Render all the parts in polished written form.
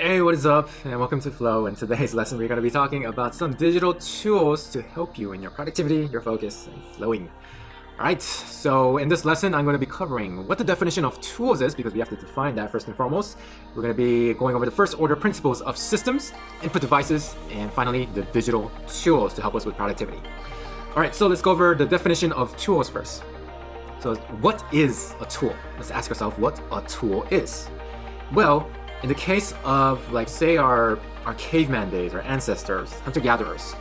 Hey, what is up? And welcome to Flow. In today's lesson, we're going to be talking about some digital tools to help you in your productivity, your focus, and flowing. Alright, so in this lesson, I'm going to be covering what the definition of tools is, because we have to define that first and foremost. We're going to be going over the first order principles of systems, input devices, and finally, the digital tools to help us with productivity. Alright, so let's go over the definition of tools first. So what is a tool? Let's ask ourselves what a tool is. Well, in the case of, like, say our caveman days, our ancestors, hunter-gatherers,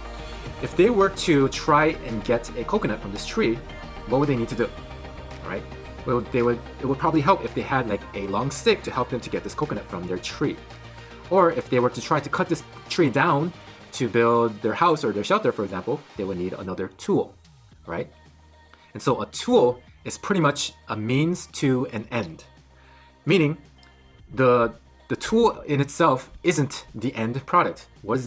if they were to try and get a coconut from this tree, what would they need to do? Right? Well, it would probably help if they had like a long stick to help them to get this coconut from their tree. Or if they were to try to cut this tree down to build their house or their shelter, for example, they would need another tool, right? And so a tool is pretty much a means to an end. Meaning, the tool in itself isn't the end product. What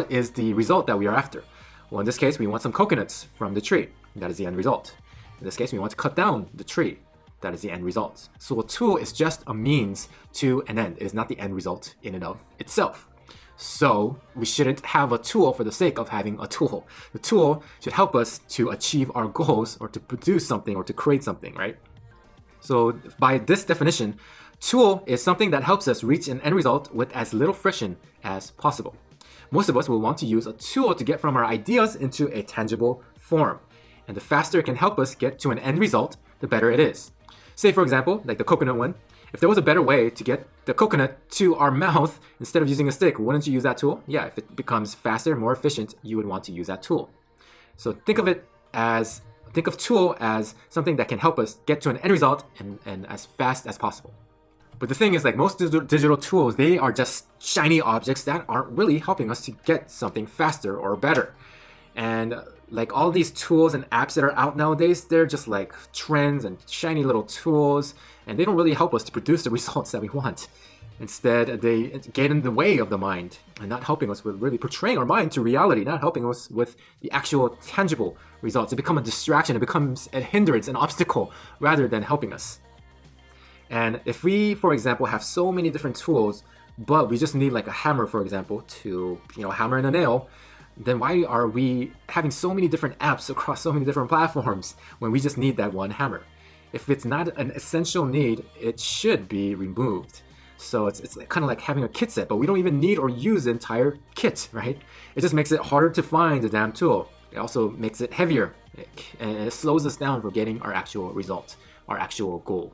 is the result that we are after? Well, in this case, we want some coconuts from the tree. That is the end result. In this case, we want to cut down the tree. That is the end result. So a tool is just a means to an end. It is not the end result in and of itself. So we shouldn't have a tool for the sake of having a tool. The tool should help us to achieve our goals or to produce something or to create something, right? So by this definition, tool is something that helps us reach an end result with as little friction as possible. Most of us will want to use a tool to get from our ideas into a tangible form. And the faster it can help us get to an end result, the better it is. Say, for example, like the coconut one, if there was a better way to get the coconut to our mouth instead of using a stick, wouldn't you use that tool? Yeah, if it becomes faster, more efficient, you would want to use that tool. So think of tool as something that can help us get to an end result and as fast as possible. But the thing is, like most digital tools, they are just shiny objects that aren't really helping us to get something faster or better. And like all these tools and apps that are out nowadays, they're just like trends and shiny little tools, and they don't really help us to produce the results that we want. Instead, they get in the way of the mind and not helping us with really portraying our mind to reality, not helping us with the actual tangible results. It becomes a distraction, it becomes a hindrance, an obstacle, rather than helping us. And if we, for example, have so many different tools, but we just need like a hammer, for example, to hammer in a nail, then why are we having so many different apps across so many different platforms when we just need that one hammer? If it's not an essential need, it should be removed. So it's kind of like having a kit set, but we don't even need or use the entire kit, right? It just makes it harder to find the damn tool. It also makes it heavier, and it slows us down from getting our actual result, our actual goal.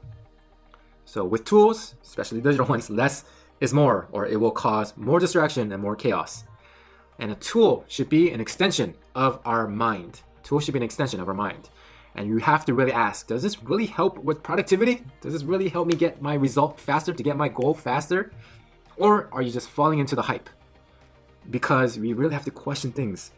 So with tools, especially digital ones, less is more, or it will cause more distraction and more chaos. And a tool should be an extension of our mind. Tool should be an extension of our mind. And you have to really ask, does this really help with productivity? Does this really help me get my result faster, to get my goal faster? Or are you just falling into the hype? Because we really have to question things.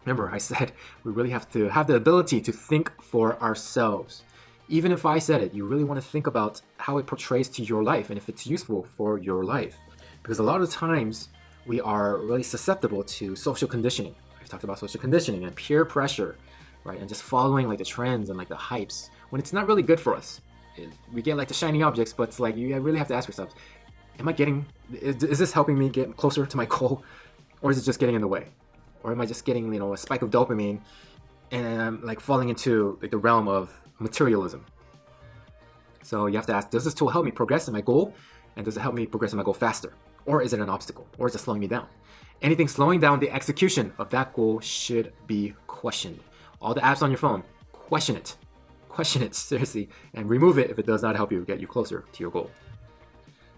Remember, I said we really have to have the ability to think for ourselves. Even if I said it, you really want to think about how it portrays to your life and if it's useful for your life. Because a lot of times, we are really susceptible to social conditioning. We've talked about social conditioning and peer pressure, right? And just following like the trends and like the hypes when it's not really good for us. We get like the shiny objects, but it's like you really have to ask yourself, is this helping me get closer to my goal? Or is it just getting in the way? Or am I just getting, a spike of dopamine and I'm like falling into like the realm of materialism? So you have to ask, does this tool help me progress in my goal? And does it help me progress in my goal faster? Or is it an obstacle? Or is it slowing me down? Anything slowing down the execution of that goal should be questioned. All the apps on your phone, question it. Question it, seriously. And remove it if it does not help you get you closer to your goal.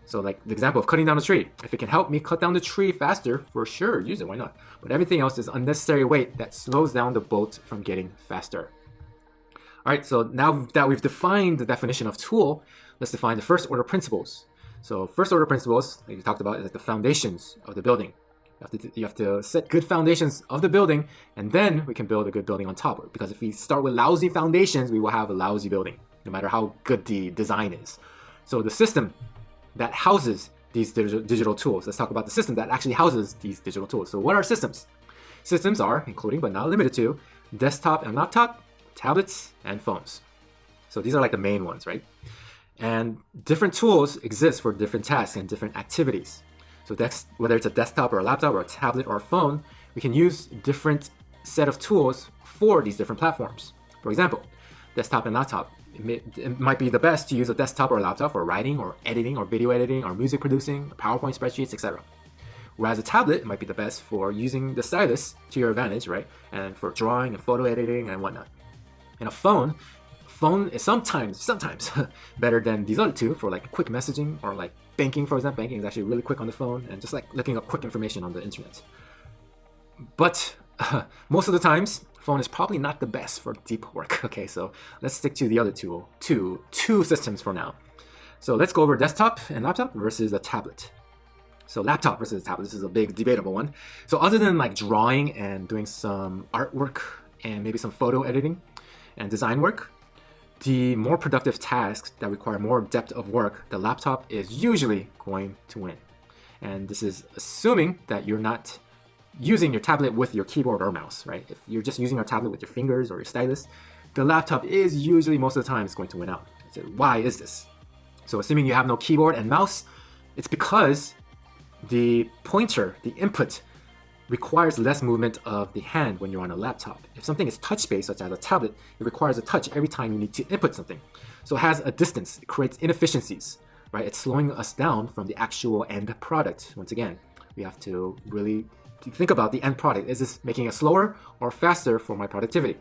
So like the example of cutting down a tree. If it can help me cut down the tree faster, for sure, use it, why not? But everything else is unnecessary weight that slows down the boat from getting faster. Alright, so now that we've defined the definition of tool, let's define the first order principles. So first order principles, like we talked about, is like the foundations of the building. You have to set good foundations of the building, and then we can build a good building on top of it. Because if we start with lousy foundations, we will have a lousy building, no matter how good the design is. So the system that houses these digital tools. Let's talk about the system that actually houses these digital tools. So what are systems? Systems are, including but not limited to, desktop and laptop, tablets, and phones. So these are like the main ones, right? And different tools exist for different tasks and different activities. So whether it's a desktop or a laptop or a tablet or a phone, we can use different set of tools for these different platforms. For example, desktop and laptop. It might be the best to use a desktop or a laptop for writing or editing or video editing or music producing, PowerPoint spreadsheets, etc. Whereas a tablet, it might be the best for using the stylus to your advantage, right? And for drawing and photo editing and whatnot. And a phone is sometimes better than these other two for like quick messaging or like banking, for example. Banking is actually really quick on the phone and just like looking up quick information on the internet. But most of the times, phone is probably not the best for deep work. Okay, so let's stick to the other two systems for now. So let's go over desktop and laptop versus a tablet. So laptop versus tablet, this is a big debatable one. So other than like drawing and doing some artwork and maybe some photo editing and design work, the more productive tasks that require more depth of work, the laptop is usually going to win. And this is assuming that you're not using your tablet with your keyboard or mouse, right? If you're just using your tablet with your fingers or your stylus, the laptop is usually most of the time is going to win out. So why is this? So assuming you have no keyboard and mouse, it's because the pointer, the input, requires less movement of the hand when you're on a laptop. If something is touch-based, such as a tablet, it requires a touch every time you need to input something. So it has a distance, it creates inefficiencies, right? It's slowing us down from the actual end product. Once again, we have to really think about the end product. Is this making it slower or faster for my productivity?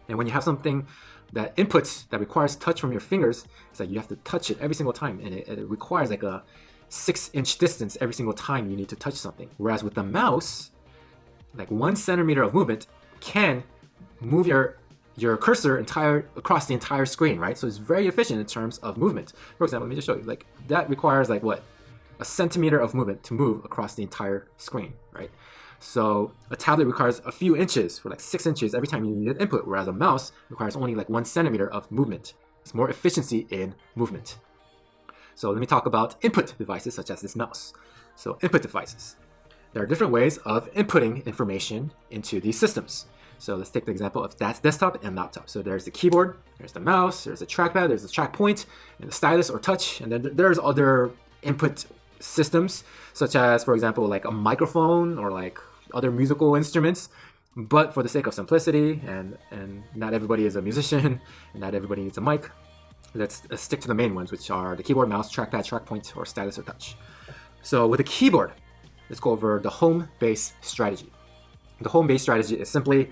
And when you have something that inputs that requires touch from your fingers, it's like you have to touch it every single time, and it requires like a 6-inch distance every single time you need to touch something. Whereas with the mouse, like 1 centimeter of movement can move your cursor across the entire screen, right? So it's very efficient in terms of movement. For example, let me just show you. Like that requires like what? A centimeter of movement to move across the entire screen, right? So a tablet requires a few inches, for like 6 inches every time you need an input, whereas a mouse requires only like 1 centimeter of movement. It's more efficiency in movement. So let me talk about input devices such as this mouse. So input devices. There are different ways of inputting information into these systems. So let's take the example of that desktop and laptop. So there's the keyboard, there's the mouse, there's the trackpad, there's the track point, and the stylus or touch, and then there's other input systems, such as, for example, like a microphone or like other musical instruments. But for the sake of simplicity, and not everybody is a musician, and not everybody needs a mic, let's stick to the main ones, which are the keyboard, mouse, trackpad, track point, or stylus or touch. So with the keyboard, let's go over the home base strategy. The home base strategy is simply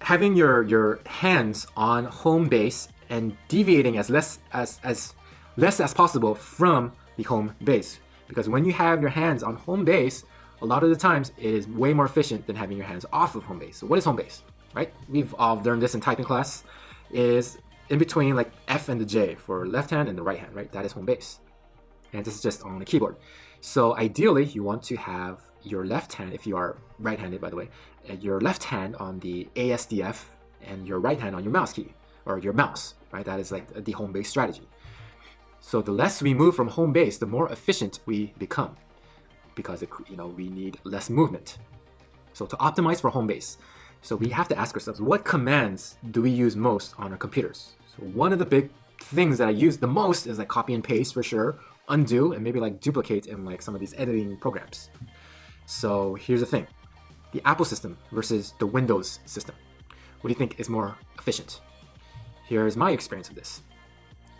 having your hands on home base and deviating as less as possible from the home base. Because when you have your hands on home base, a lot of the times it is way more efficient than having your hands off of home base. So what is home base, right? We've all learned this in typing class. Is in between like F and the J for left hand and the right hand, right? That is home base. And this is just on the keyboard. So ideally, you want to have your left hand, if you are right-handed, by the way, your left hand on the ASDF and your right hand on your mouse key, or your mouse, right? That is like the home base strategy. So the less we move from home base, the more efficient we become, because we need less movement. So to optimize for home base, so we have to ask ourselves, what commands do we use most on our computers? So one of the big things that I use the most is like copy and paste for sure, undo, and maybe like duplicate in like some of these editing programs. So here's the thing, the Apple system versus the Windows system. What do you think is more efficient? Here's my experience of this.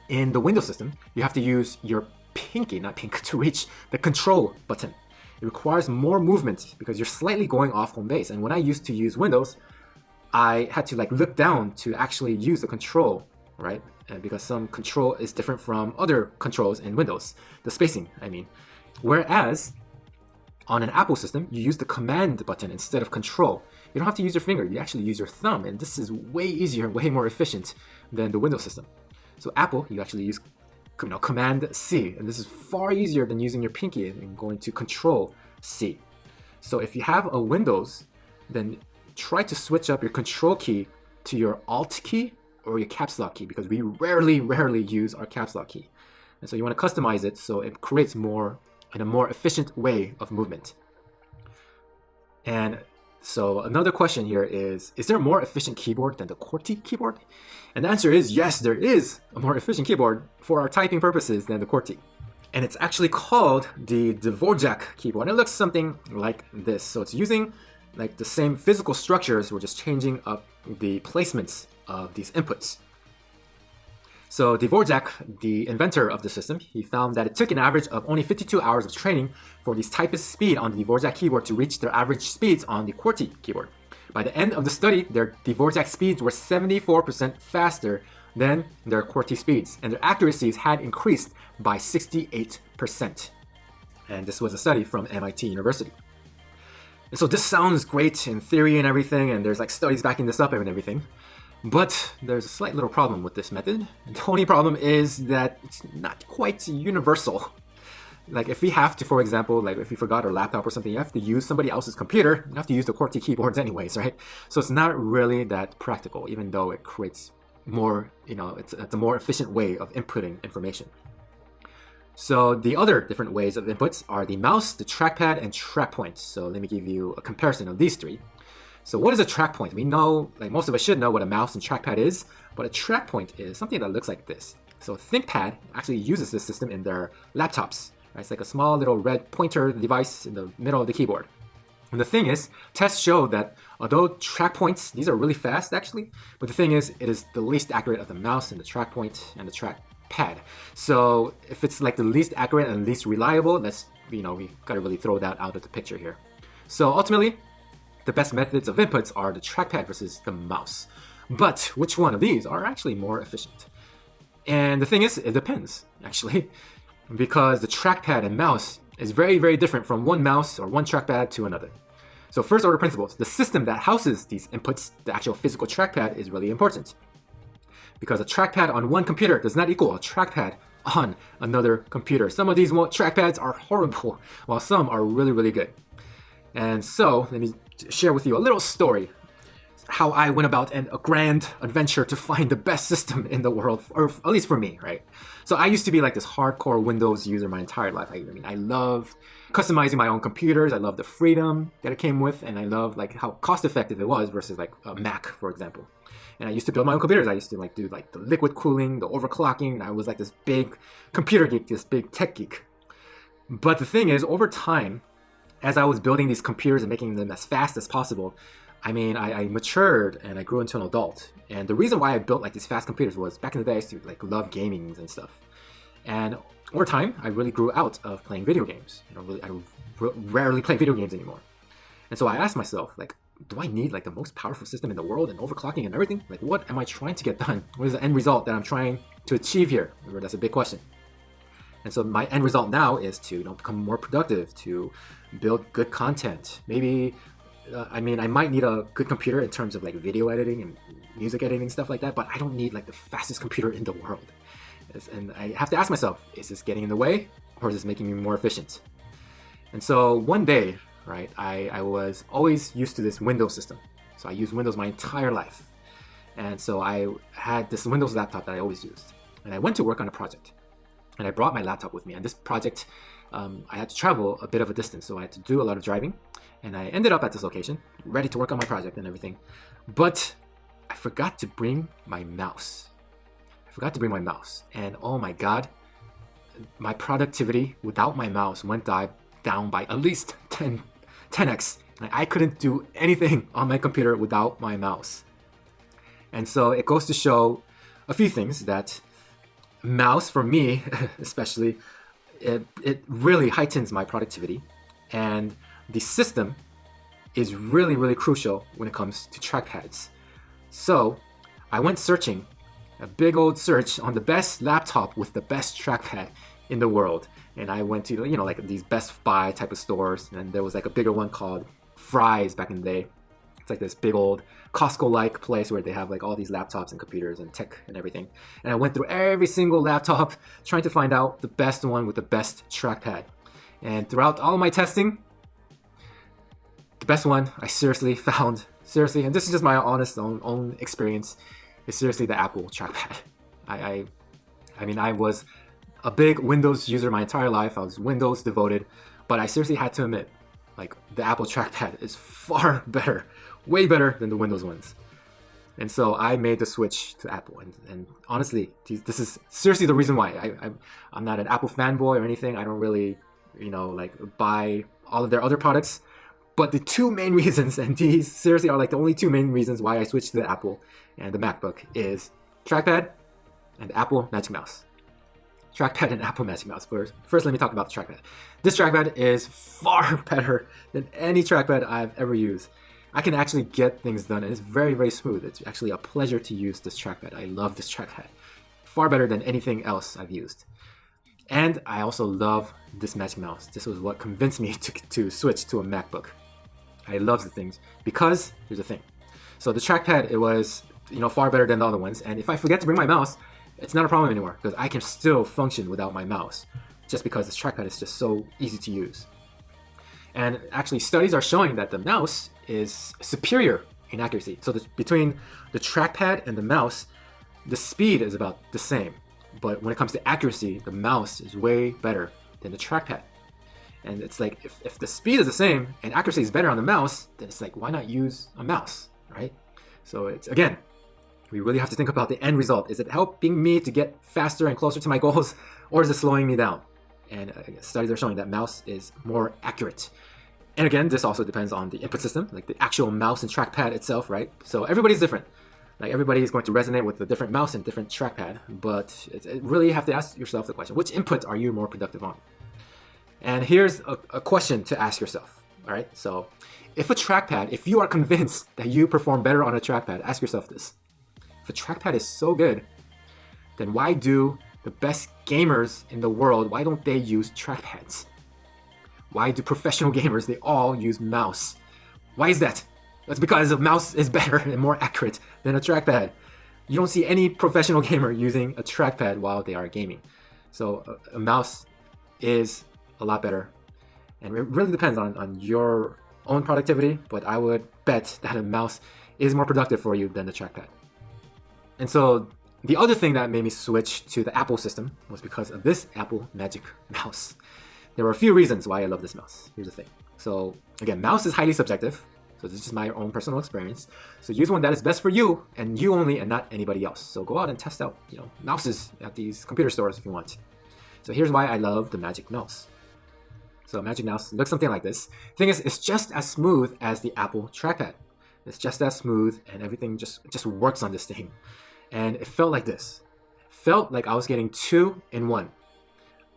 In the Windows system, you have to use your pinky, not pink, to reach the control button. It requires more movement because you're slightly going off home base. And when I used to use Windows, I had to like look down to actually use the control, right? And because some control is different from other controls in Windows, the spacing, I mean. Whereas on an Apple system, you use the command button instead of control. You don't have to use your finger, you actually use your thumb, and this is way easier, way more efficient than the Windows system. So Apple, you actually use Command C, and this is far easier than using your pinky and going to Control C. So if you have a Windows, then try to switch up your Control key to your Alt key or your caps lock key, because we rarely use our caps lock key. And so you want to customize it so it creates more in a more efficient way of movement. And so another question here is there a more efficient keyboard than the QWERTY keyboard? And the answer is yes, there is a more efficient keyboard for our typing purposes than the QWERTY. And it's actually called the Dvorak keyboard. And it looks something like this. So it's using like the same physical structures, we're just changing up the placements of these inputs. So Dvorak, the inventor of the system, he found that it took an average of only 52 hours of training for these typists' speed on the Dvorak keyboard to reach their average speeds on the QWERTY keyboard. By the end of the study, their Dvorak speeds were 74% faster than their QWERTY speeds, and their accuracies had increased by 68%. And this was a study from MIT University. And so this sounds great in theory and everything, and there's like studies backing this up and everything. But there's a slight little problem with this method. The only problem is that it's not quite universal. Like if we have to, for example, like if we forgot our laptop or something, you have to use somebody else's computer, you have to use the QWERTY keyboards anyways, right? So it's not really that practical, even though it creates more, it's a more efficient way of inputting information. So the other different ways of inputs are the mouse, the trackpad, and track point. So let me give you a comparison of these three. So what is a track point? We know, like most of us should know what a mouse and trackpad is, but a track point is something that looks like this. So ThinkPad actually uses this system in their laptops. Right? It's like a small little red pointer device in the middle of the keyboard. And the thing is, tests show that although track points, these are really fast actually, but the thing is, it is the least accurate of the mouse and the track point and the trackpad. So if it's like the least accurate and least reliable, we gotta really throw that out of the picture here. So ultimately, the best methods of inputs are the trackpad versus the mouse. But which one of these are actually more efficient? And the thing is, it depends actually, because the trackpad and mouse is very, very different from one mouse or one trackpad to another. So first order principles, the system that houses these inputs, the actual physical trackpad, is really important. Because a trackpad on one computer does not equal a trackpad on another computer. Some of these trackpads are horrible, while some are really, really good. And so let me share with you a little story, how I went about a grand adventure to find the best system in the world, or at least for me, right? So I used to be like this hardcore Windows user my entire life. I love customizing my own computers. I love the freedom that it came with, and I love like how cost effective it was versus like a Mac, for example. And I used to build my own computers. I used to like do like the liquid cooling, the overclocking. I was like this big computer geek, this big tech geek. But the thing is, over time, as I was building these computers and making them as fast as possible, I matured and I grew into an adult. And the reason why I built like these fast computers was back in the day I used to like love gaming and stuff. And over time, I really grew out of playing video games. I rarely play video games anymore. And so I asked myself, like, do I need like the most powerful system in the world and overclocking and everything? Like, what am I trying to get done? What is the end result that I'm trying to achieve here? Remember, that's a big question. And so my end result now is to become more productive, to build good content. Maybe, I might need a good computer in terms of like video editing and music editing, stuff like that, but I don't need like the fastest computer in the world. And I have to ask myself, is this getting in the way or is this making me more efficient? And so one day, right, I was always used to this Windows system. So I used Windows my entire life. And so I had this Windows laptop that I always used. And I went to work on a project. And I brought my laptop with me. And this project, I had to travel a bit of a distance, so I had to do a lot of driving. And I ended up at this location, ready to work on my project and everything. But I forgot to bring my mouse. And oh my God, my productivity without my mouse went down by at least 10x. I couldn't do anything on my computer without my mouse. And so it goes to show a few things, that mouse, for me especially, it really heightens my productivity, and the system is really, really crucial when it comes to trackpads. So I went searching, a big old search on the best laptop with the best trackpad in the world, and I went to like these Best Buy type of stores, and there was like a bigger one called Fry's back in the day. It's like this big old Costco-like place where they have like all these laptops and computers and tech and everything. And I went through every single laptop trying to find out the best one with the best trackpad. And throughout all my testing, the best one I seriously found, and this is just my honest own experience, is seriously the Apple trackpad. I was a big Windows user my entire life. I was Windows devoted, but I seriously had to admit, like, the Apple trackpad is far better, way better than the Windows ones. And so I made the switch to Apple. And honestly, this is seriously the reason why. I'm not an Apple fanboy or anything. I don't really, like buy all of their other products. But the two main reasons, and these seriously are like the only two main reasons why I switched to the Apple and the MacBook, is Trackpad and Apple Magic Mouse. Trackpad and Apple Magic Mouse. First, let me talk about the trackpad. This trackpad is far better than any trackpad I've ever used. I can actually get things done, and it's very, very smooth. It's actually a pleasure to use this trackpad. I love this trackpad. Far better than anything else I've used. And I also love this Magic Mouse. This was what convinced me to switch to a MacBook. I love the things because here's the thing. So the trackpad, it was far better than the other ones. And if I forget to bring my mouse, it's not a problem anymore because I can still function without my mouse just because this trackpad is just so easy to use. And actually, studies are showing that the mouse is superior in accuracy. So between the trackpad and the mouse, the speed is about the same. But when it comes to accuracy, the mouse is way better than the trackpad. And it's like, if the speed is the same and accuracy is better on the mouse, then it's like, why not use a mouse, right? So it's, again, we really have to think about the end result. Is it helping me to get faster and closer to my goals, or is it slowing me down? And studies are showing that mouse is more accurate. And again, this also depends on the input system, like the actual mouse and trackpad itself, right? So everybody's different. Like everybody is going to resonate with a different mouse and different trackpad, but it really have to ask yourself the question, which input are you more productive on? And here's a question to ask yourself, all right? So if you are convinced that you perform better on a trackpad, ask yourself this. If a trackpad is so good, then why do the best gamers in the world, why don't they use trackpads? Why do professional gamers, they all use mouse? Why is that? That's because a mouse is better and more accurate than a trackpad. You don't see any professional gamer using a trackpad while they are gaming. So a mouse is a lot better. And it really depends on your own productivity, but I would bet that a mouse is more productive for you than the trackpad. And so the other thing that made me switch to the Apple system was because of this Apple Magic Mouse. There were a few reasons why I love this mouse. Here's the thing. So again, mouse is highly subjective. So this is my own personal experience. So use one that is best for you and you only and not anybody else. So go out and test out, mouses at these computer stores if you want. So here's why I love the Magic Mouse. So Magic Mouse looks something like this. Thing is, it's just as smooth as the Apple trackpad. It's just as smooth and everything just works on this thing. And it felt like this. It felt like I was getting 2 in 1.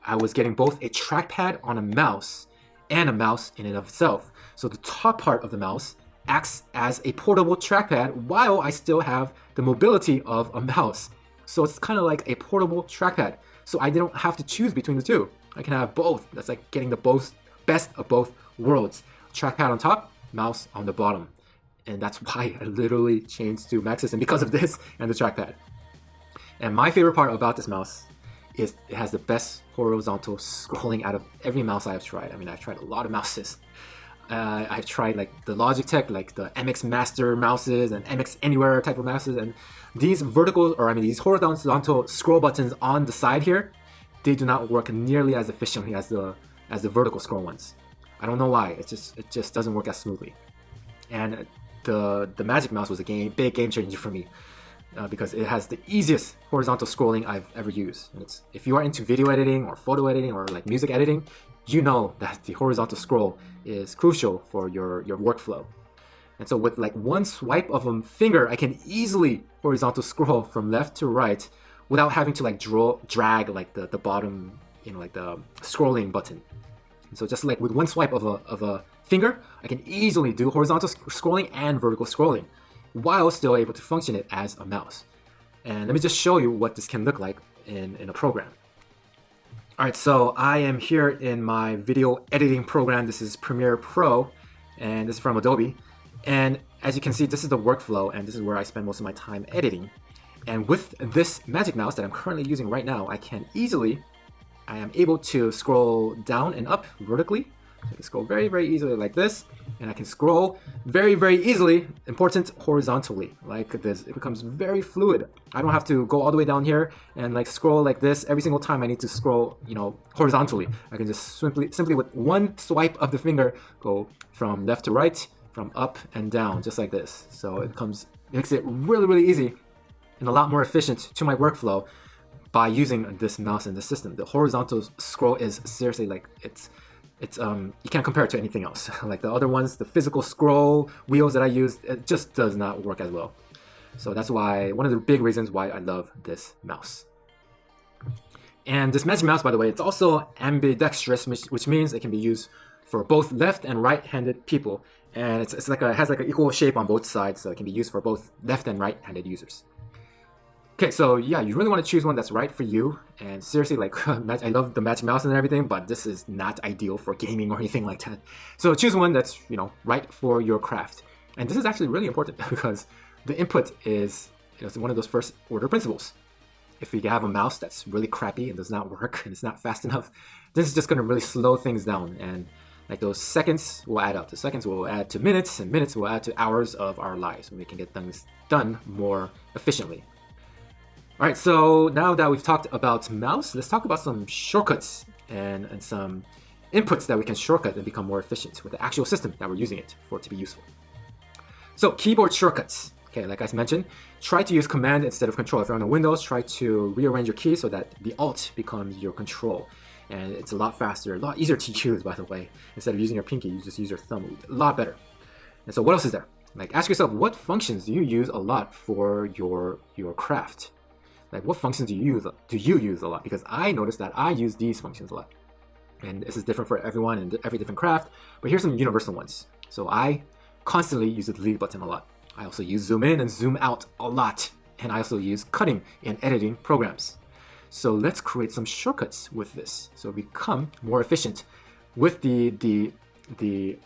I was getting both a trackpad on a mouse and a mouse in and of itself. So the top part of the mouse acts as a portable trackpad while I still have the mobility of a mouse. So it's kind of like a portable trackpad. So I don't have to choose between the two. I can have both. That's like getting the best of both worlds. Trackpad on top, mouse on the bottom. And that's why I literally changed to Mac System because of this and the trackpad. And my favorite part about this mouse is it has the best horizontal scrolling out of every mouse I've tried. I mean, I've tried a lot of mouses. I've tried like the Logitech, like the MX Master mouses and MX Anywhere type of mouses. And these these horizontal scroll buttons on the side here, they do not work nearly as efficiently as the vertical scroll ones. I don't know why. It just doesn't work as smoothly. And the Magic Mouse was a big game changer for me. Because it has the easiest horizontal scrolling I've ever used. And if you are into video editing or photo editing or like music editing, you know that the horizontal scroll is crucial for your workflow. And so with like one swipe of a finger, I can easily horizontal scroll from left to right without having to like drag like the bottom, like the scrolling button. And so just like with one swipe of a finger, I can easily do horizontal scrolling and vertical scrolling, while still able to function it as a mouse. And let me just show you what this can look like in a program. All right, so I am here in my video editing program. This is Premiere Pro, and this is from Adobe. And as you can see, this is the workflow, and this is where I spend most of my time editing. And with this Magic Mouse that I'm currently using right now, I am able to scroll down and up vertically. So I can scroll very, very easily like this, and I can scroll very, very easily, important, horizontally, like this. It becomes very fluid. I don't have to go all the way down here and like scroll like this every single time I need to scroll, horizontally. I can just simply with one swipe of the finger go from left to right, from up and down, just like this. So it becomes It makes it really, really easy and a lot more efficient to my workflow by using this mouse in the system. The horizontal scroll is seriously like it's you can't compare it to anything else. Like the other ones, the physical scroll wheels that I use, it just does not work as well. So that's why one of the big reasons why I love this mouse. And this Magic Mouse, by the way, it's also ambidextrous, which means it can be used for both left and right-handed people. And it's like it has like an equal shape on both sides, so it can be used for both left and right-handed users. Okay, so yeah, you really want to choose one that's right for you. And seriously, like I love the Magic Mouse and everything, but this is not ideal for gaming or anything like that. So choose one that's, you know, right for your craft. And this is actually really important because the input is, you know, it's one of those first order principles. If you have a mouse that's really crappy and does not work and it's not fast enough, this is just going to really slow things down. And like those seconds will add up. The seconds will add to minutes, and minutes will add to hours of our lives when we can get things done more efficiently. All right, so now that we've talked about mouse, let's talk about some shortcuts and some inputs that we can shortcut and become more efficient with the actual system that we're using it for it to be useful. So keyboard shortcuts. Okay, like I mentioned, try to use Command instead of Control. If you're on the Windows, try to rearrange your keys so that the Alt becomes your Control. And it's a lot faster, a lot easier to use, by the way. Instead of using your pinky, you just use your thumb. A lot better. And so what else is there? Like, ask yourself, what functions do you use a lot for your craft? Like, what functions do you use a lot? Because I noticed that I use these functions a lot. And this is different for everyone and every different craft. But here's some universal ones. So I constantly use the delete button a lot. I also use zoom in and zoom out a lot. And I also use cutting and editing programs. So let's create some shortcuts with this so we become more efficient with the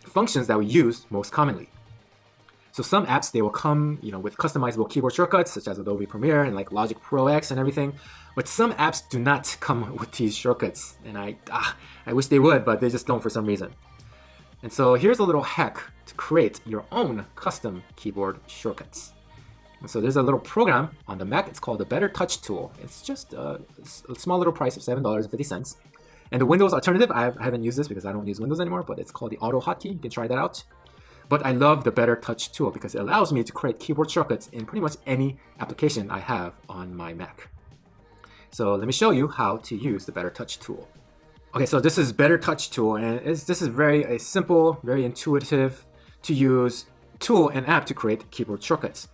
functions that we use most commonly. So some apps, they will come, you know, with customizable keyboard shortcuts such as Adobe Premiere and like Logic Pro X and everything. But some apps do not come with these shortcuts. And I wish they would, but they just don't for some reason. And so here's a little hack to create your own custom keyboard shortcuts. And so there's a little program on the Mac. It's called the Better Touch tool. It's just a small little price of $7.50. And the Windows alternative, I haven't used this because I don't use Windows anymore, but it's called the Auto Hotkey. You can try that out. But I love the Better Touch tool because it allows me to create keyboard shortcuts in pretty much any application I have on my Mac. So let me show you how to use the Better Touch tool. Okay, so this is Better Touch tool, and this is a simple, very intuitive to use tool and app to create keyboard shortcuts.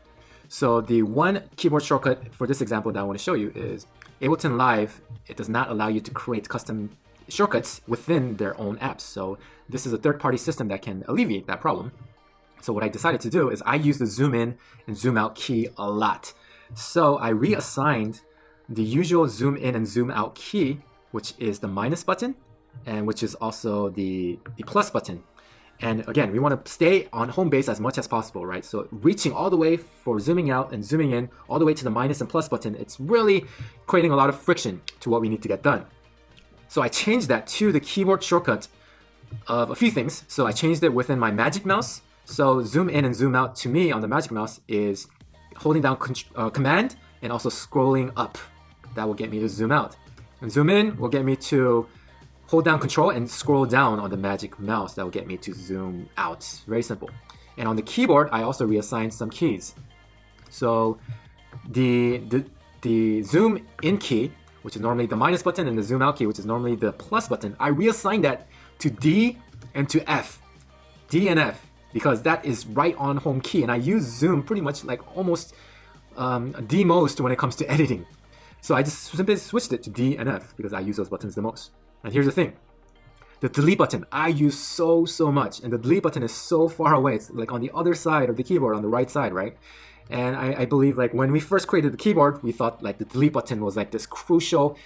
So the one keyboard shortcut for this example that I want to show you is Ableton Live. It does not allow you to create custom shortcuts within their own apps. So this is a third-party system that can alleviate that problem. So what I decided to do is I use the zoom in and zoom out key a lot. So I reassigned the usual zoom in and zoom out key, which is the minus button, and which is also the plus button. And again, we want to stay on home base as much as possible, right? So reaching all the way for zooming out and zooming in, all the way to the minus and plus button, it's really creating a lot of friction to what we need to get done. So I changed that to the keyboard shortcut of a few things. So I changed it within my Magic Mouse. So zoom in and zoom out to me on the Magic Mouse is holding down Command and also scrolling up. That will get me to zoom out. And zoom in will get me to hold down Control and scroll down on the Magic Mouse. That will get me to zoom out. Very simple. And on the keyboard, I also reassigned some keys. So the zoom in key, which is normally the minus button, and the zoom out key, which is normally the plus button, I reassigned that to D and to F. D and F, because that is right on home key. And I use zoom pretty much like almost D most when it comes to editing. So I just simply switched it to D and F because I use those buttons the most. And here's the thing. The delete button, I use so much. And the delete button is so far away. It's like on the other side of the keyboard, on the right side, right? And I believe like when we first created the keyboard, we thought like the delete button was like this crucial,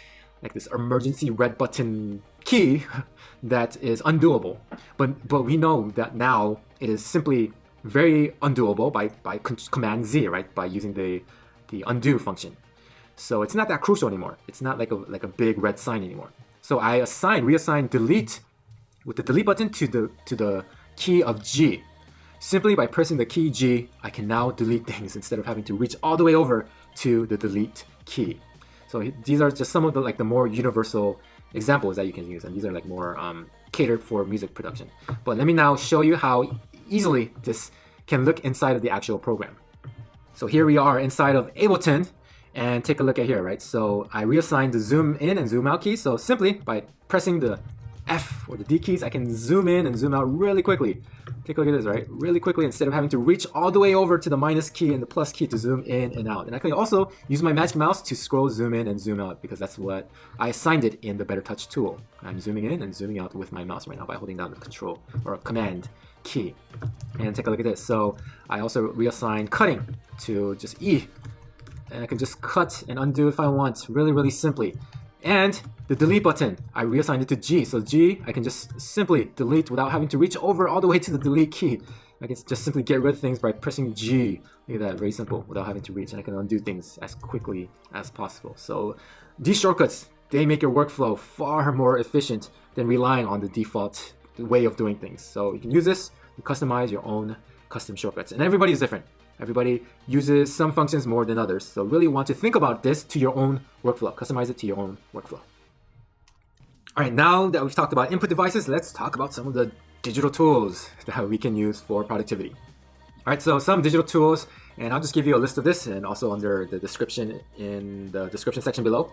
like this emergency red button key that is undoable. But we know that now it is simply very undoable by Command Z, right? By using the undo function. So it's not that crucial anymore. It's not like a big red sign anymore. So I reassign delete with the delete button to the key of G. Simply by pressing the key G, I can now delete things instead of having to reach all the way over to the delete key. So these are just some of the more universal examples that you can use, and these are like more catered for music production. But let me now show you how easily this can look inside of the actual program. So here we are inside of Ableton, and take a look at here, right? So I reassigned the zoom in and zoom out keys. So simply by pressing the F or the D keys, I can zoom in and zoom out really quickly. Take a look at this, right? Really quickly, instead of having to reach all the way over to the minus key and the plus key to zoom in and out. And I can also use my magic mouse to scroll zoom in and zoom out, because that's what I assigned it in the Better Touch tool. I'm zooming in and zooming out with my mouse right now by holding down the control or command key. And take a look at this. So I also reassigned cutting to just E. And I can just cut and undo if I want, really, really simply. And the delete button, I reassigned it to G. So G, I can just simply delete without having to reach over all the way to the delete key. I can just simply get rid of things by pressing G. Look at that, very simple, without having to reach. And I can undo things as quickly as possible. So these shortcuts, they make your workflow far more efficient than relying on the default way of doing things. So you can use this to customize your own custom shortcuts. And everybody's different. Everybody uses some functions more than others. So really want to think about this to your own workflow. Customize it to your own workflow. All right, now that we've talked about input devices, let's talk about some of the digital tools that we can use for productivity. All right, so some digital tools, and I'll just give you a list of this and also under the description in the description section below.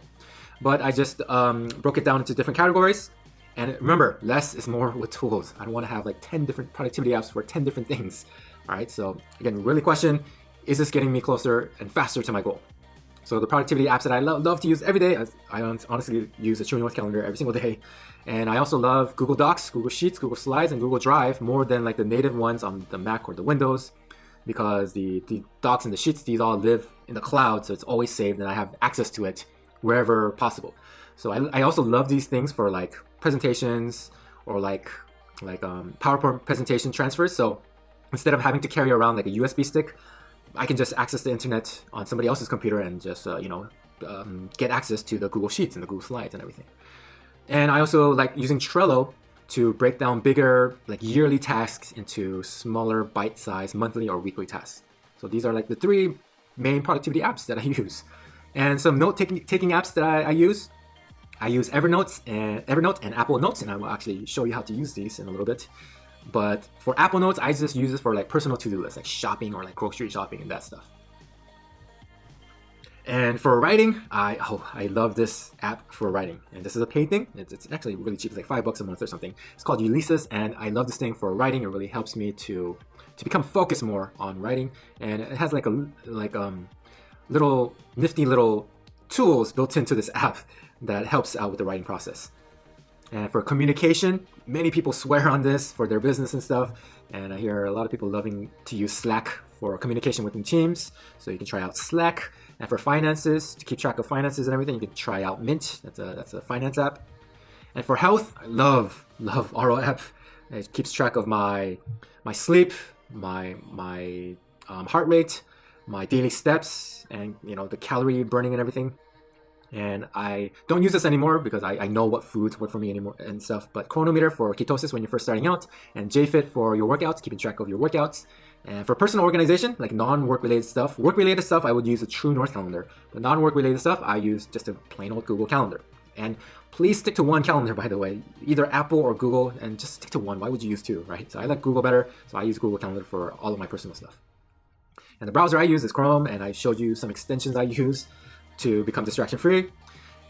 But I just broke it down into different categories. And remember, less is more with tools. I don't want to have like 10 different productivity apps for 10 different things. All right, so again, really question, is this getting me closer and faster to my goal? So the productivity apps that I love to use every day, I honestly use a True North calendar every single day. And I also love Google Docs, Google Sheets, Google Slides, and Google Drive more than like the native ones on the Mac or the Windows, because the Docs and the Sheets, these all live in the cloud, so it's always saved and I have access to it wherever possible. So I also love these things for like presentations or like PowerPoint presentation transfers. So instead of having to carry around like a USB stick, I can just access the internet on somebody else's computer and just get access to the Google Sheets and the Google Slides and everything. And I also like using Trello to break down bigger like yearly tasks into smaller bite-sized monthly or weekly tasks. So these are like the 3 main productivity apps that I use. And some note-taking apps that I use. I use Evernote and Apple Notes, and I will actually show you how to use these in a little bit. But for Apple Notes, I just use it for like personal to-do lists, like shopping or like grocery shopping and that stuff. And for writing, I love this app for writing. And this is a paid thing. It's actually really cheap. It's like $5 a month or something. It's called Ulysses, and I love this thing for writing. It really helps me to become focused more on writing. And it has like little nifty little tools built into this app that helps out with the writing process. And for communication, many people swear on this for their business and stuff. And I hear a lot of people loving to use Slack for communication within teams. So you can try out Slack. And for finances, to keep track of finances and everything, you can try out Mint. That's a finance app. And for health, I love RO app. It keeps track of my sleep, my heart rate, my daily steps, and the calorie burning and everything. And I don't use this anymore because I know what foods work for me anymore and stuff. But Chronometer for ketosis when you're first starting out, and JFit for your workouts, keeping track of your workouts. And for personal organization, like non-work related stuff, work-related stuff, I would use a True North calendar. But non-work related stuff, I use just a plain old Google Calendar. And please stick to one calendar, by the way, either Apple or Google, and just stick to one. Why would you use 2, right? So I like Google better, so I use Google Calendar for all of my personal stuff. And the browser I use is Chrome, and I showed you some extensions I use to become distraction-free.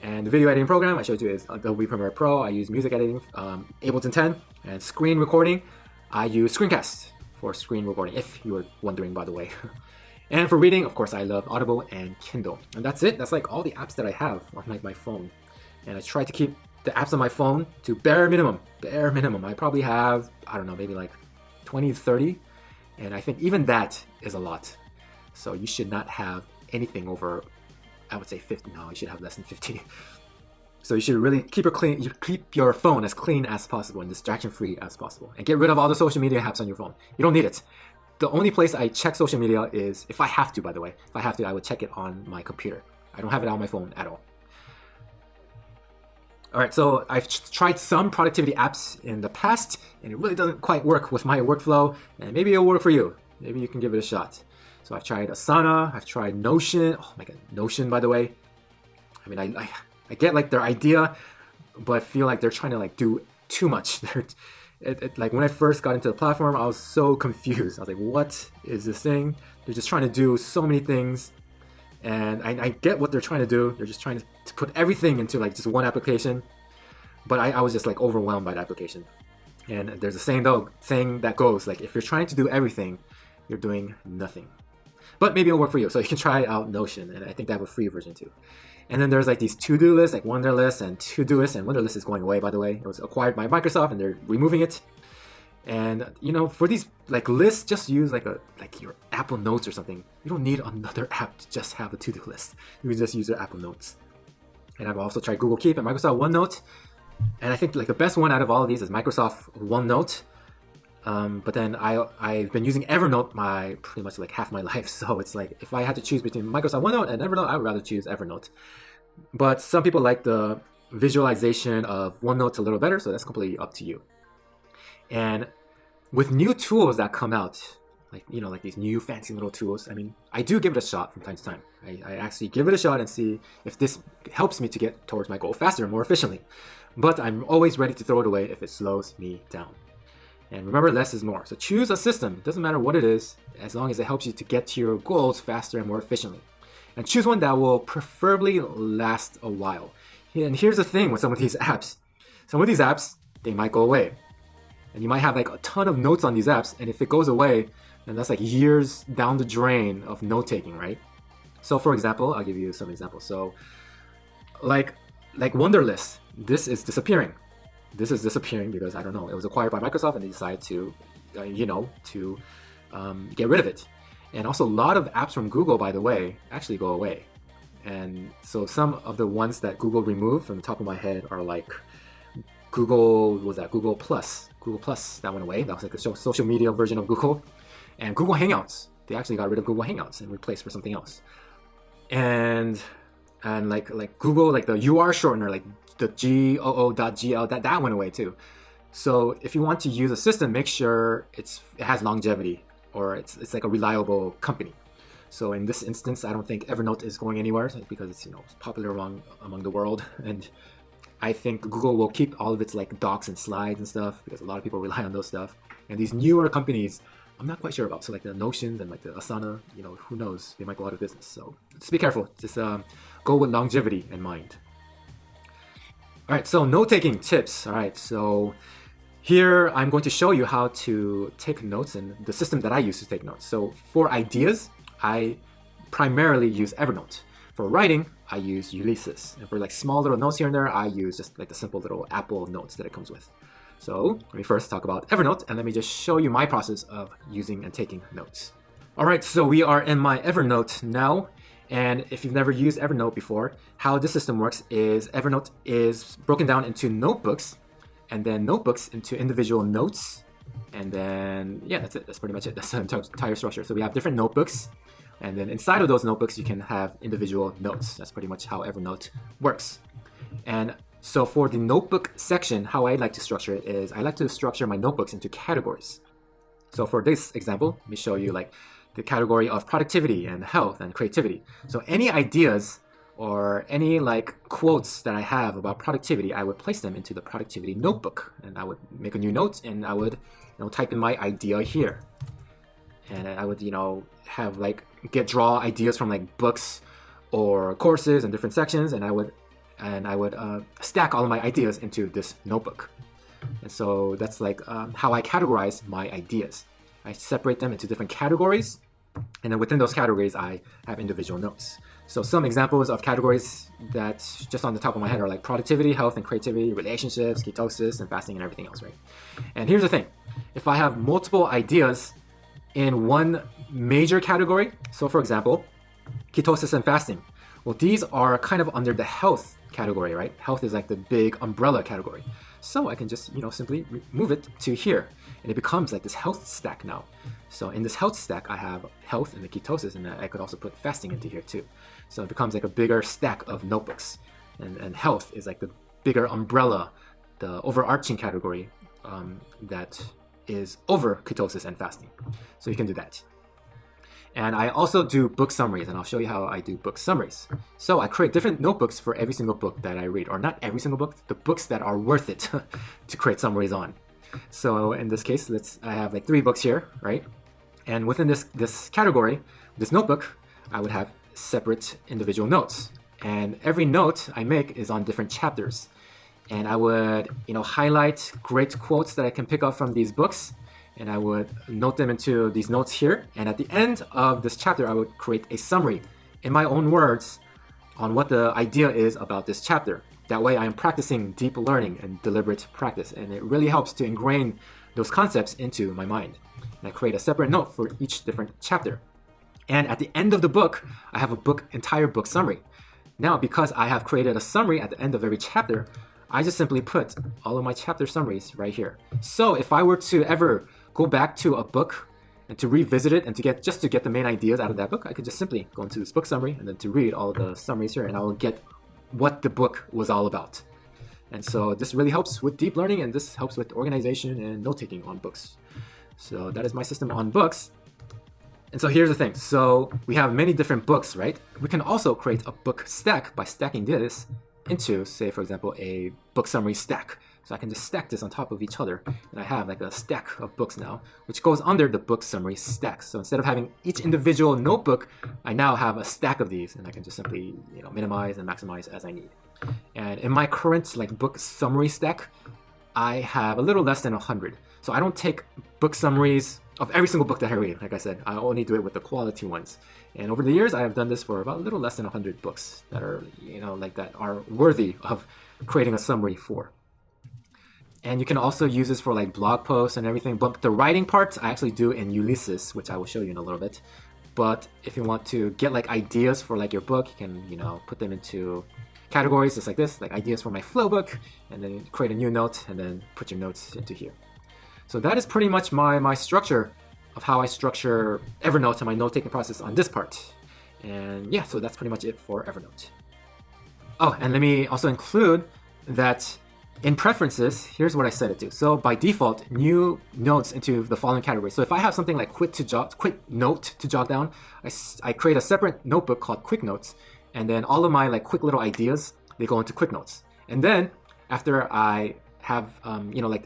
And the video editing program I showed you is Adobe Premiere Pro. I use music editing, Ableton 10, and screen recording. I use Screencast for screen recording, if you were wondering, by the way. And for reading, of course, I love Audible and Kindle. And that's it. That's like all the apps that I have on like my phone. And I try to keep the apps on my phone to bare minimum. Bare minimum. I probably have, I don't know, maybe like 20, 30. And I think even that is a lot. So you should not have anything over, I would say 50. No, you should have less than 50. So you should really keep your phone as clean as possible and distraction-free as possible. And get rid of all the social media apps on your phone. You don't need it. The only place I check social media is, if I have to, by the way. If I have to, I would check it on my computer. I don't have it on my phone at all. All right, so I've tried some productivity apps in the past, and it really doesn't quite work with my workflow, and maybe it'll work for you. Maybe you can give it a shot. So I've tried Asana, I've tried Notion. Oh my God, Notion, by the way. I mean, I get like their idea, but feel like they're trying to like do too much. like when I first got into the platform, I was so confused. I was like, what is this thing? They're just trying to do so many things. And I get what they're trying to do. They're just trying to put everything into like just one application. But I was just like overwhelmed by the application. And there's a saying that goes like, if you're trying to do everything, you're doing nothing. But maybe it'll work for you. So you can try out Notion, and I think they have a free version too. And then there's like these to-do lists, like Wunderlist and Todoist, and Wunderlist is going away, by the way. It was acquired by Microsoft, and they're removing it. And you know, for these like lists, just use like your Apple Notes or something. You don't need another app to just have a to-do list. You can just use your Apple Notes. And I've also tried Google Keep and Microsoft OneNote. And I think like the best one out of all of these is Microsoft OneNote. But then I've been using Evernote pretty much like half my life. So it's like if I had to choose between Microsoft OneNote and Evernote, I would rather choose Evernote. But some people like the visualization of OneNote a little better, so that's completely up to you. And with new tools that come out, like you know, like these new fancy little tools, I mean, I do give it a shot from time to time. I actually give it a shot and see if this helps me to get towards my goal faster and more efficiently. But I'm always ready to throw it away if it slows me down. And remember, less is more. So choose a system. It doesn't matter what it is, as long as it helps you to get to your goals faster and more efficiently. And choose one that will preferably last a while. And here's the thing with some of these apps. Some of these apps, they might go away. And you might have like a ton of notes on these apps, and if it goes away, then that's like years down the drain of note-taking, right? So for example, I'll give you some examples. So like Wunderlist, this is disappearing. This is disappearing because, I don't know, it was acquired by Microsoft and they decided to, get rid of it. And also a lot of apps from Google, by the way, actually go away. And so some of the ones that Google removed from the top of my head are like Google Plus. Google Plus, that went away. That was like a social media version of Google. And Google Hangouts, they actually got rid of Google Hangouts and replaced for something else. And like Google, like the UR shortener, like the GOO.GL, that went away too. So if you want to use a system, make sure it has longevity, or it's like a reliable company. So in this instance, I don't think Evernote is going anywhere because it's popular among the world, and I think Google will keep all of its like docs and slides and stuff because a lot of people rely on those stuff. And these newer companies, I'm not quite sure about. So like the Notions and like the Asana, who knows? They might go out of business. So just be careful. Just go with longevity in mind. All right, so note-taking tips. All right, so here I'm going to show you how to take notes and the system that I use to take notes. So for ideas, I primarily use Evernote. For writing, I use Ulysses. And for like small little notes here and there, I use just like the simple little Apple Notes that it comes with. So let me first talk about Evernote, and let me just show you my process of using and taking notes. All right, so we are in my Evernote now. And if you've never used Evernote before, how this system works is Evernote is broken down into notebooks, and then notebooks into individual notes. And then, yeah, that's it. That's pretty much it. That's the entire structure. So we have different notebooks. And then inside of those notebooks, you can have individual notes. That's pretty much how Evernote works. And so for the notebook section, how I like to structure it is I like to structure my notebooks into categories. So for this example, let me show you like the category of productivity and health and creativity. So any ideas or any like quotes that I have about productivity, I would place them into the productivity notebook. And I would make a new note and I would type in my idea here. And I would, have like draw ideas from like books or courses and different sections, and I would stack all of my ideas into this notebook. And so that's like how I categorize my ideas. I separate them into different categories, and then within those categories, I have individual notes. So some examples of categories that just on the top of my head are like productivity, health and creativity, relationships, ketosis, and fasting, and everything else, right? And here's the thing. If I have multiple ideas in one major category, so for example, ketosis and fasting, well, these are kind of under the health category, right? Health is like the big umbrella category. So I can just, simply move it to here, and it becomes like this health stack now. So in this health stack, I have health and the ketosis, and I could also put fasting into here too. So it becomes like a bigger stack of notebooks, and health is like the bigger umbrella, the overarching category that is over ketosis and fasting. So you can do that. And I also do book summaries, and I'll show you how I do book summaries. So I create different notebooks for every single book that I read, or not every single book, the books that are worth it to create summaries on. So in this case, I have like 3 books here, right? And within this category, this notebook, I would have separate individual notes. And every note I make is on different chapters. And I would, highlight great quotes that I can pick up from these books, and I would note them into these notes here. And at the end of this chapter, I would create a summary in my own words on what the idea is about this chapter. That way I am practicing deep learning and deliberate practice, and it really helps to ingrain those concepts into my mind. And I create a separate note for each different chapter. And at the end of the book, I have entire book summary. Now, because I have created a summary at the end of every chapter, I just simply put all of my chapter summaries right here. So if I were to ever go back to a book and to revisit it and to get the main ideas out of that book, I could just simply go into this book summary and then to read all of the summaries here, and I will get what the book was all about. And so this really helps with deep learning, and this helps with organization and note-taking on books. So that is my system on books. And so here's the thing. So we have many different books, right? We can also create a book stack by stacking this into, say, for example, a book summary stack. So I can just stack this on top of each other, and I have like a stack of books now, which goes under the book summary stack. So instead of having each individual notebook, I now have a stack of these, and I can just simply minimize and maximize as I need. And in my current book summary stack, I have a little less than 100. So I don't take book summaries of every single book that I read. Like I said, I only do it with the quality ones. And over the years, I have done this for about a little less than 100 books that are, that are worthy of creating a summary for. And you can also use this for blog posts and everything. But the writing parts I actually do in Ulysses, which I will show you in a little bit. But if you want to get ideas for your book, you can put them into categories just like this, ideas for my flow book, and then create a new note and then put your notes into here. So that is pretty much my structure of how I structure Evernote and my note-taking process on this part. And yeah, so that's pretty much it for Evernote. Oh, and let me also include that in preferences, here's what I set it to. So by default, new notes into the following categories. So if I have something like quick note to jot down, I create a separate notebook called quick notes, and then all of my quick little ideas, they go into quick notes. And then after I have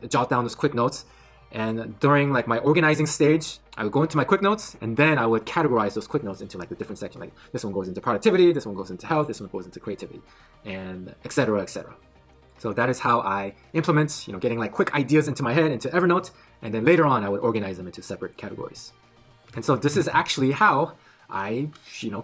jot down those quick notes, and during my organizing stage, I would go into my quick notes, and then I would categorize those quick notes into the different sections. This one goes into productivity, this one goes into health, this one goes into creativity, and etc., etc. So that is how I implement, getting quick ideas into my head, into Evernote, and then later on I would organize them into separate categories. And so this is actually how I,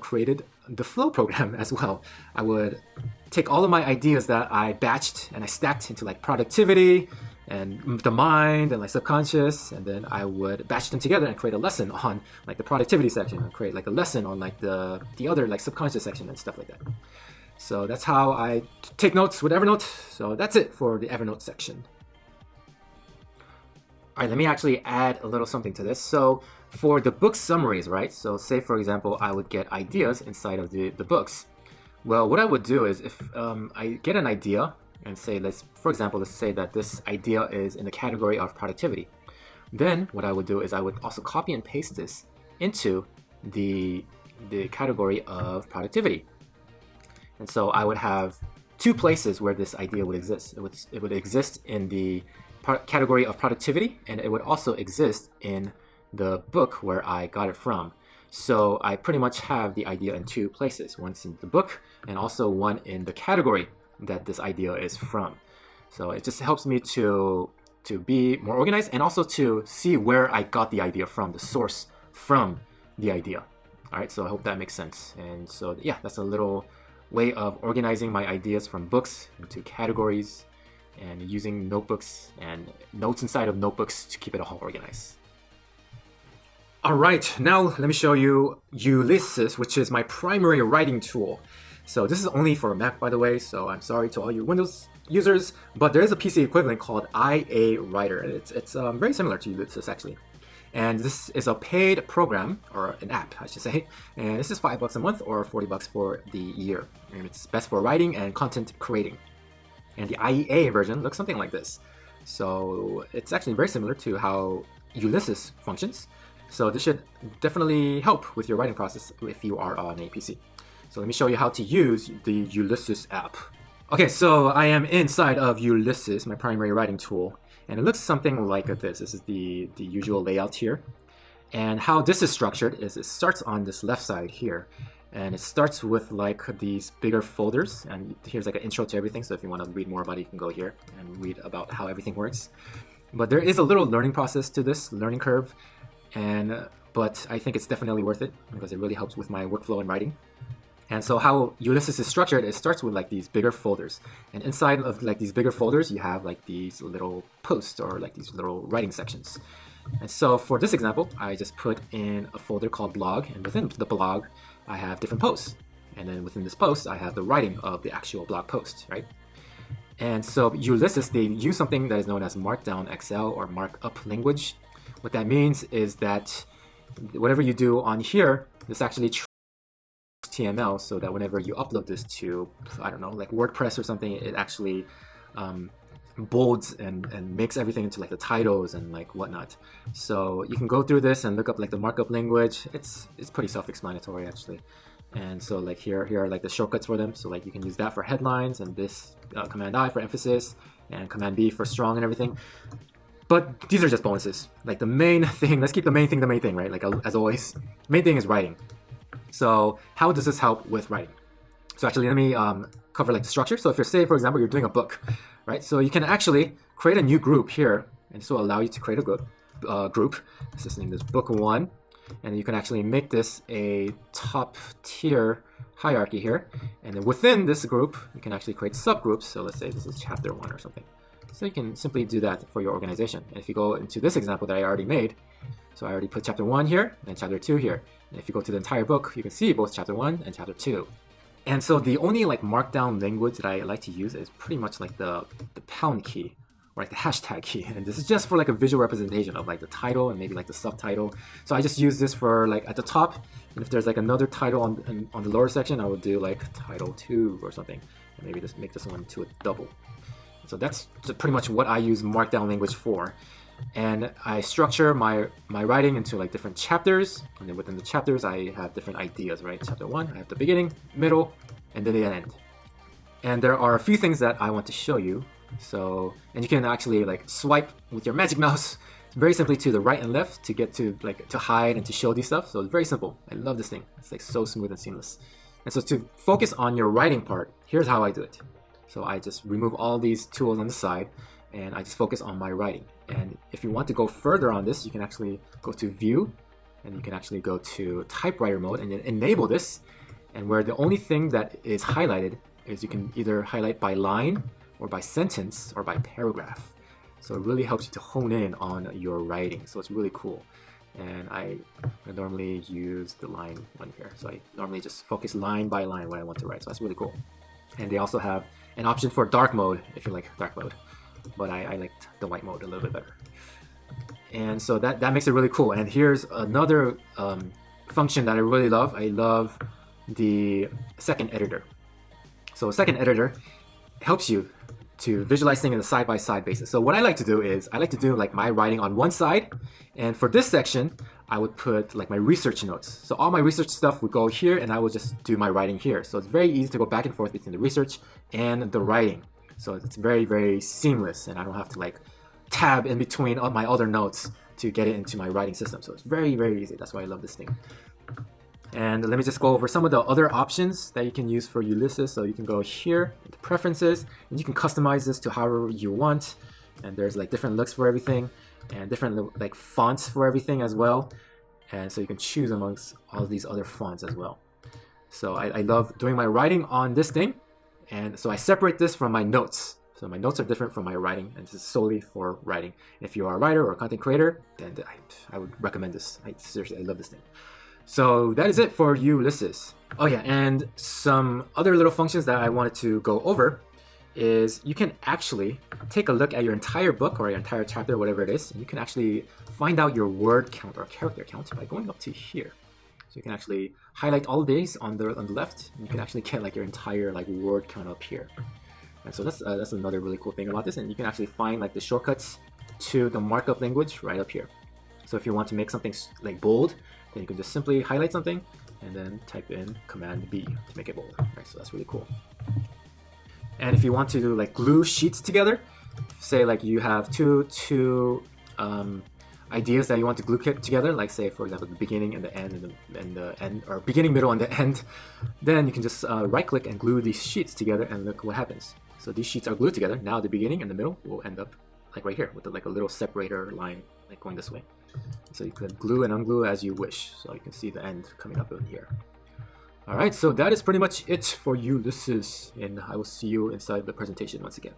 created the Flow program as well. I would take all of my ideas that I batched and I stacked into productivity and the mind and subconscious, and then I would batch them together and create a lesson on the productivity section, and create a lesson on the other subconscious section and stuff like that. So that's how I take notes with Evernote. So that's it for the Evernote section. All right, let me actually add a little something to this. So for the book summaries, right? So say, for example, I would get ideas inside of the books. Well, what I would do is if I get an idea and say, let's say that this idea is in the category of productivity. Then what I would do is I would also copy and paste this into the category of productivity. And so I would have 2 places where this idea would exist. It would exist in the category of productivity, and it would also exist in the book where I got it from. So I pretty much have the idea in 2 places. One's in the book and also one in the category that this idea is from. So it just helps me to be more organized, and also to see where I got the idea from, the source from the idea. All right, so I hope that makes sense. And so yeah, that's a little way of organizing my ideas from books into categories, and using notebooks and notes inside of notebooks to keep it all organized. All right, now let me show you Ulysses, which is my primary writing tool. So this is only for Mac, by the way, so I'm sorry to all you Windows users, but there is a PC equivalent called IA Writer. It's very similar to Ulysses, actually. And this is a paid program, or an app, I should say. And this is $5 a month or $40 for the year. And it's best for writing and content creating. And the IEA version looks something like this. So it's actually very similar to how Ulysses functions. So this should definitely help with your writing process if you are on a PC. So let me show you how to use the Ulysses app. Okay, so I am inside of Ulysses, my primary writing tool. And it looks something like this. This is the usual layout here. And how this is structured is it starts on this left side here. And it starts with like these bigger folders, and here's like an intro to everything, so if you want to read more about it, you can go here and read about how everything works. But there is a little learning process to this, learning curve, but I think it's definitely worth it because it really helps with my workflow and writing. And so how Ulysses is structured, it starts with like these bigger folders, and inside of like these bigger folders you have like these little posts or like these little writing sections. And so for this example, I just put in a folder called blog, and within the blog I have different posts, and then within this post I have the writing of the actual blog post, right? And so Ulysses, they use something that is known as Markdown XL or markup language. What that means is that whatever you do on here, this actually HTML, so that whenever you upload this to, I don't know, like WordPress or something, it actually bolds and makes everything into like the titles and like whatnot. So you can go through this and look up like the markup language. It's pretty self-explanatory actually. And so like here are like the shortcuts for them. So like you can use that for headlines, and this Command I for emphasis, and Command B for strong and everything. But these are just bonuses. Like the main thing, let's keep the main thing, right? Like as always, main thing is writing. So how does this help with writing? So actually let me cover like the structure. So if you're, say for example, you're doing a book, right? So you can actually create a new group here, and this will allow you to create a group. Let's just name this book 1, and you can actually make this a top tier hierarchy here. And then within this group, you can actually create subgroups. So let's say this is chapter 1 or something. So you can simply do that for your organization. And if you go into this example that I already made, so I already put chapter 1 here and chapter 2 here. And if you go to the entire book, you can see both chapter 1 and chapter 2. And so the only like markdown language that I like to use is pretty much like the pound key or like the hashtag key. And this is just for like a visual representation of like the title and maybe like the subtitle. So I just use this for like at the top. And if there's like another title on the lower section, I would do like title 2 or something. And maybe just make this one to a double. So that's pretty much what I use markdown language for. And I structure my writing into like different chapters, and then within the chapters I have different ideas, right? Chapter 1, I have the beginning, middle, and then the end. And there are a few things that I want to show you. So, and you can actually like swipe with your magic mouse very simply to the right and left to get to like to hide and to show these stuff. So it's very simple. I love this thing. It's like so smooth and seamless. And so to focus on your writing part, here's how I do it. So I just remove all these tools on the side, and I just focus on my writing. And if you want to go further on this, you can actually go to View, and you can actually go to Typewriter mode and then enable this. And where the only thing that is highlighted is you can either highlight by line or by sentence or by paragraph. So it really helps you to hone in on your writing. So it's really cool. And I normally use the line one here. So I normally just focus line by line what I want to write. So that's really cool. And they also have an option for dark mode if you like dark mode, but I liked the white mode a little bit better. And so that makes it really cool. And here's another function that I really love. I love the second editor. So second editor helps you to visualize things in a side-by-side basis. So what I like to do is I like to do like my writing on one side, and for this section I would put like my research notes. So all my research stuff would go here, and I would just do my writing here. So it's very easy to go back and forth between the research and the writing. So it's very, very seamless, and I don't have to like tab in between all my other notes to get it into my writing system. So it's very, very easy. That's why I love this thing. And let me just go over some of the other options that you can use for Ulysses. So you can go here into preferences, and you can customize this to however you want. And there's like different looks for everything, and different like fonts for everything as well. And so you can choose amongst all these other fonts as well. So I love doing my writing on this thing. And so I separate this from my notes. So my notes are different from my writing, and this is solely for writing. If you are a writer or a content creator, then I would recommend this. Seriously, I love this thing. So that is it for Ulysses. Oh yeah, and some other little functions that I wanted to go over is you can actually take a look at your entire book or your entire chapter, whatever it is, and you can actually find out your word count or character count by going up to here. So you can actually highlight all of these on the left, and you can actually get like your entire like word count up here. And so that's another really cool thing about this, and you can actually find like the shortcuts to the markup language right up here. So if you want to make something like bold, then you can just simply highlight something and then type in Command B to make it bold. Right, so that's really cool. And if you want to like glue sheets together, say like you have two ideas that you want to glue together, like say for example the beginning and the end and the end, or beginning, middle, and the end, then you can just right click and glue these sheets together and look what happens. So these sheets are glued together. Now the beginning and the middle will end up like right here with like a little separator line like going this way. So you can glue and unglue as you wish. So you can see the end coming up in here. Alright, so that is pretty much it for Ulysses, and I will see you inside the presentation once again.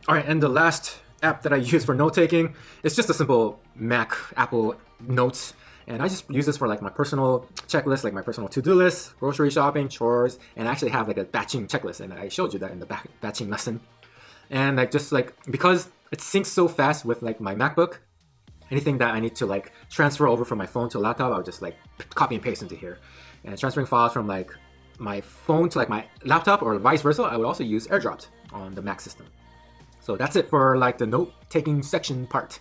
Alright, and the last app that I use for note-taking is just a simple Mac Apple Notes, and I just use this for like my personal checklist, like my personal to-do list, grocery shopping, chores, and I actually have like a batching checklist, and I showed you that in the batching lesson. And like just like because it syncs so fast with like my MacBook, anything that I need to like transfer over from my phone to a laptop, I'll just like copy and paste into here. And transferring files from like my phone to like my laptop or vice versa, I would also use AirDrop on the Mac system. So that's it for like the note-taking section part.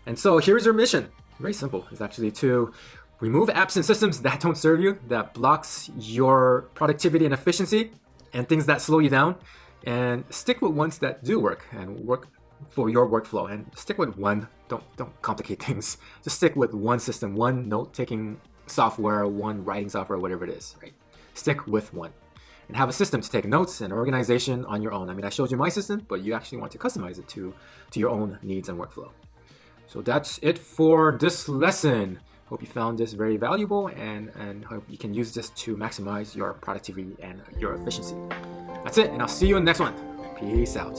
And so here's your mission. Very simple. It's actually to remove apps and systems that don't serve you, that blocks your productivity and efficiency, and things that slow you down, and stick with ones that do work and work for your workflow. And stick with one. Don't complicate things. Just stick with one system, one note-taking software, one writing software, whatever it is, right? Stick with one. And have a system to take notes and organization on your own. I mean, I showed you my system, but you actually want to customize it to your own needs and workflow. So that's it for this lesson. Hope you found this very valuable, and hope you can use this to maximize your productivity and your efficiency. That's it, and I'll see you in the next one. Peace out.